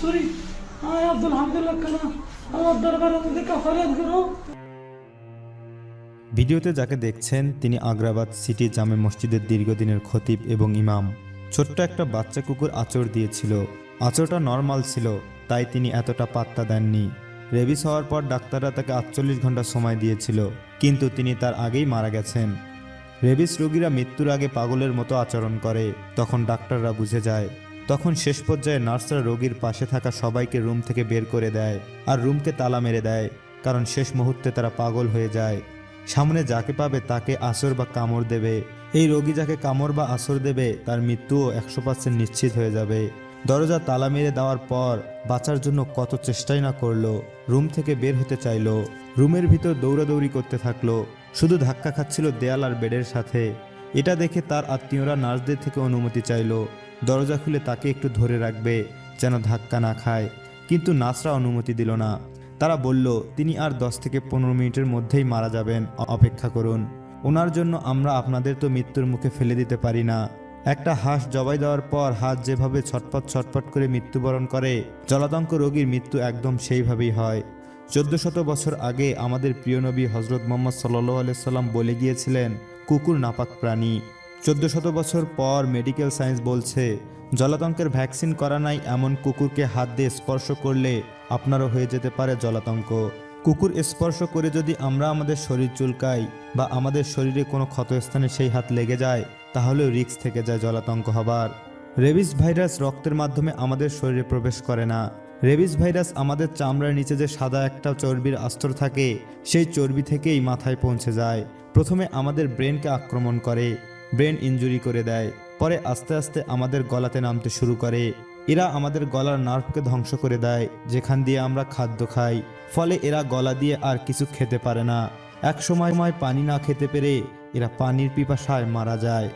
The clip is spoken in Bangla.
করি, আয় আব্দুল হামদুল্লাহ কানা আমার দরবারের মধ্যে কাফারিয়াত করো। ভিডিওতে যাকে দেখছেন তিনি আগ্রাবাদ সিটি জামে মসজিদের দীর্ঘদিনের খতিব এবং ইমাম। ছোট্ট একটা বাচ্চা কুকুর আঁচড় দিয়েছিল। আঁচড়টা নর্মাল ছিল, তাই তিনি এতটা পাত্তা দেননি। রেবিস হওয়ার পর ডাক্তাররা তাকে 48 ঘন্টা সময় দিয়েছিল, কিন্তু তিনি তার আগেই মারা গেছেন। রেবিস রোগীরা মৃত্যুর আগে পাগলের মতো আচরণ করে, তখন ডাক্তাররা বুঝে যায়। তখন শেষ পর্যায়ে নার্সরা রোগীর পাশে থাকা সবাইকে রুম থেকে বের করে দেয় আর রুমকে তালা মেরে দেয়, কারণ শেষ মুহূর্তে তারা পাগল হয়ে যায়। সামনে যাকে পাবে তাকে আসর বা কামড় দেবে। এই রোগী যাকে কামড় বা আসর দেবে তার মৃত্যুও 100% নিশ্চিত হয়ে যাবে। দরজা তালা মেরে দেওয়ার পর বাঁচার জন্য কত চেষ্টাই না করলো। রুম থেকে বের হতে চাইলো, রুমের ভিতর দৌড়াদৌড়ি করতে থাকলো, শুধু ধাক্কা খাচ্ছিল দেয়াল আর বেডের সাথে। এটা দেখে তার আত্মীয়রা নার্সদের থেকে অনুমতি চাইলো দরজা খুলে তাকে একটু ধরে রাখবে যেন ধাক্কা না খায়, কিন্তু নার্সরা অনুমতি দিল না। তারা বলল তিনি আর 10 থেকে 15 মিনিটের মধ্যেই মারা যাবেন, অপেক্ষা করুন। ওনার জন্য আমরা আপনাদের তো মৃত্যুর মুখে ফেলে দিতে পারি না। একটা হাঁস জবাই দেওয়ার পর হাত যেভাবে ছটপট ছটপট করে মৃত্যুবরণ করে, জলাতঙ্ক রোগীর মৃত্যু একদম সেইভাবেই হয়। 1400 বছর আগে আমাদের প্রিয় নবী হজরত মোহাম্মদ সাল্লাল্লাহু আলাইহি সাল্লাম বলে গিয়েছিলেন কুকুর নাপাক প্রাণী। 1400 বছর পর মেডিকেল সায়েন্স বলছে জলাতঙ্কের ভ্যাকসিন করা নাই এমন কুকুরকে হাত দিয়ে স্পর্শ করলে আপনারও হয়ে যেতে পারে জলাতঙ্ক। কুকুর স্পর্শ করে যদি আমরা আমাদের শরীর চুলকাই বা আমাদের শরীরে কোনো ক্ষতস্থানে সেই হাত লেগে যায়, তাহলেও রিস্ক থেকে যায় জলাতঙ্ক হবার। রেবিস ভাইরাস রক্তের মাধ্যমে আমাদের শরীরে প্রবেশ করে না। রেবিস ভাইরাস আমাদের চামড়ার নিচে যে সাদা একটা চর্বির আস্তর থাকে, সেই চর্বি থেকেই মাথায় পৌঁছে যায়। প্রথমে আমাদের ব্রেনকে আক্রমণ করে, ব্রেন ইনজুরি করে দেয়, পরে আস্তে আস্তে আমাদের গলাতে নামতে শুরু করে। এরা আমাদের গলার নার্ভকে ধ্বংস করে দেয়, যেখান দিয়ে আমরা খাদ্য খাই। ফলে এরা গলা দিয়ে আর কিছু খেতে পারে না। এক সময় পানি না খেতে পেরে এরা পানির পিপাসায় মারা যায়।